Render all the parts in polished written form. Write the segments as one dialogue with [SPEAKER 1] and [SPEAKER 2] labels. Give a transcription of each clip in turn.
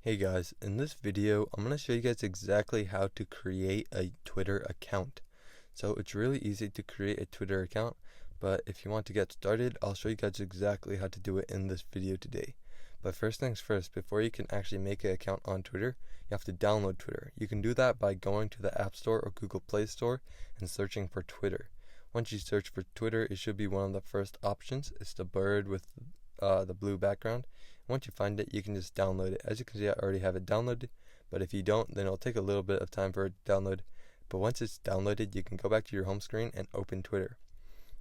[SPEAKER 1] Hey guys, in this video I'm going to show you guys exactly how to create a Twitter account. So it's really easy to create a Twitter account, but if you want to get started, I'll show you guys exactly how to do it in this video today. But first things first, before you can actually make an account on Twitter, you have to download Twitter. You can do that by going to the App Store or Google Play Store and searching for Twitter. Once you search for Twitter, it should be one of the first options. It's the bird with the blue background. Once you find it, you can just download it. As you can see, I already have it downloaded, but if you don't, then it'll take a little bit of time for it to download. But once it's downloaded, you can go back to your home screen and open Twitter.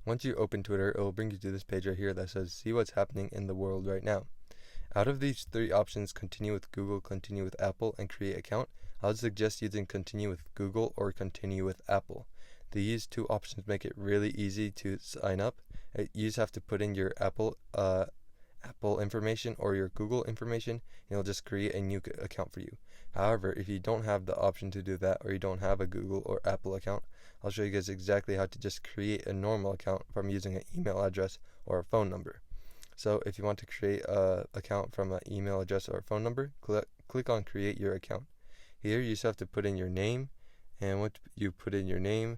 [SPEAKER 1] Once you open Twitter, it will bring you to this page right here that says see what's happening in the world right now. Out of these three options, continue with Google, continue with Apple, and create account, I would suggest using continue with Google or continue with Apple. These two options make it really easy to sign up. You just have to put in your Apple information or your Google information, and it'll just create a new account for you. However, if you don't have the option to do that, or you don't have a Google or Apple account, I'll show you guys exactly how to just create a normal account from using an email address or a phone number. So if you want to create an account from an email address or a phone number, click on create your account. Here you just have to put in your name, and once you put in your name,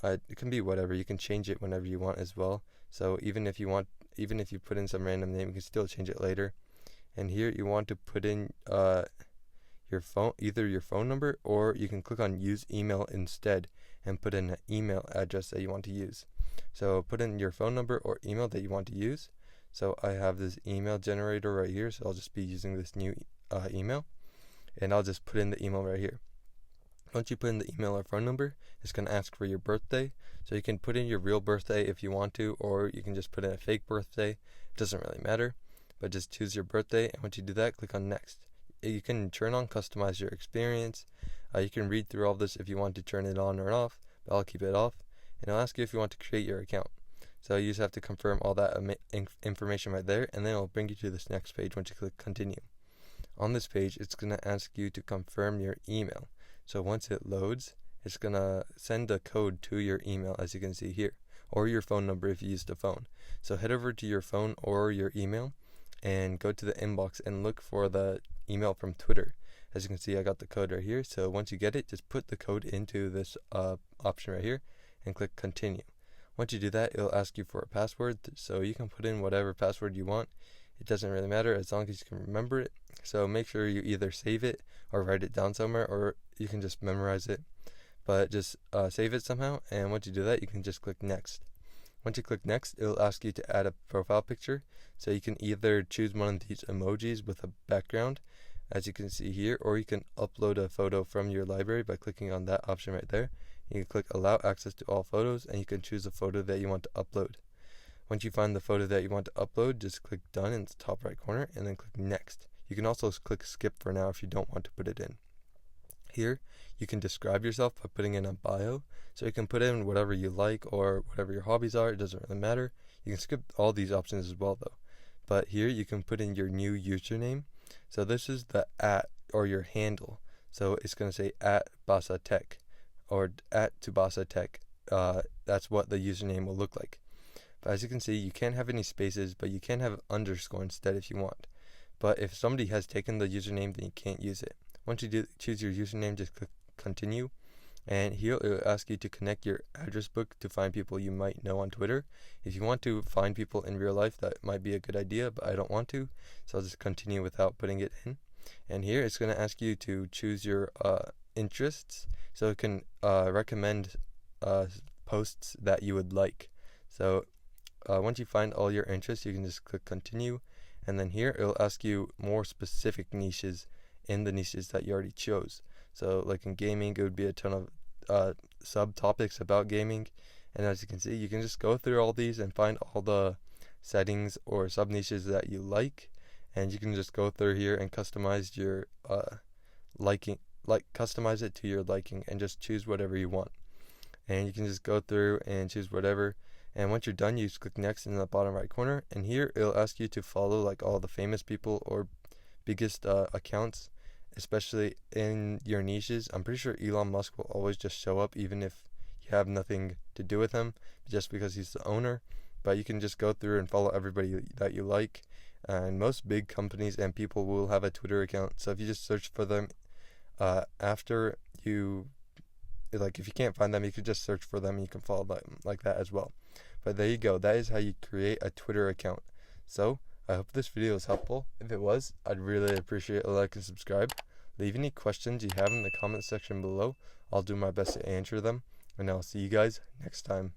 [SPEAKER 1] it can be whatever. You can change it whenever you want as well. So even if you put in some random name, you can still change it later. And here you want to put in either your phone number, or you can click on use email instead and put in an email address that you want to use. So put in your phone number or email that you want to use. So I have this email generator right here, so I'll just be using this new email, and I'll just put in the email right here. Once you put in the email or phone number, it's going to ask for your birthday. So you can put in your real birthday if you want to, or you can just put in a fake birthday. It doesn't really matter, but just choose your birthday, and once you do that, click on next. You can turn on customize your experience. You can read through all this if you want to turn it on or off, but I'll keep it off. And it'll ask you if you want to create your account. So you just have to confirm all that information right there, and then it'll bring you to this next page once you click continue. On this page, it's going to ask you to confirm your email. So once it loads, it's going to send a code to your email, as you can see here, or your phone number if you use the phone. So head over to your phone or your email and go to the inbox and look for the email from Twitter. As you can see, I got the code right here. So once you get it, just put the code into this option right here and click continue. Once you do that, it'll ask you for a password. So you can put in whatever password you want. It doesn't really matter as long as you can remember it. So make sure you either save it or write it down somewhere, or you can just memorize it. But just save it somehow, and once you do that, you can just click next. Once you click next, it'll ask you to add a profile picture. So you can either choose one of these emojis with a background, as you can see here, or you can upload a photo from your library by clicking on that option right there. You can click allow access to all photos, and you can choose a photo that you want to upload. Once you find the photo that you want to upload, just click done in the top right corner and then click next. You can also click skip for now if you don't want to put it in. Here, you can describe yourself by putting in a bio. So you can put in whatever you like or whatever your hobbies are. It doesn't really matter. You can skip all these options as well though. But here you can put in your new username. So this is the @ or your handle. So it's going to say @BasaTech or @TubasATech. That's what the username will look like. But as you can see, you can't have any spaces, but you can have an underscore instead if you want. But if somebody has taken the username, then you can't use it. Once you choose your username, just click continue. And here it will ask you to connect your address book to find people you might know on Twitter. If you want to find people in real life, that might be a good idea, but I don't want to. So I'll just continue without putting it in. And here it's going to ask you to choose your interests. So it can recommend posts that you would like. So once you find all your interests, you can just click continue, and then here it'll ask you more specific niches in the niches that you already chose. So like in gaming, it would be a ton of subtopics about gaming, and as you can see, you can just go through all these and find all the settings or sub niches that you like, and you can just go through here and customize your customize it to your liking and just choose whatever you want. And you can just go through and choose whatever. And once you're done, you just click next in the bottom right corner. And here it'll ask you to follow like all the famous people or biggest accounts, especially in your niches. I'm pretty sure Elon Musk will always just show up even if you have nothing to do with him, just because he's the owner. But you can just go through and follow everybody that you like. and most big companies and people will have a Twitter account. So if you just search for them, after you, like, if you can't find them, you could just search for them and you can follow them like that as well. But there you go. That is how you create a Twitter account. So I hope this video was helpful. If it was, I'd really appreciate a like and subscribe. Leave any questions you have in the comment section below. I'll do my best to answer them. And I'll see you guys next time.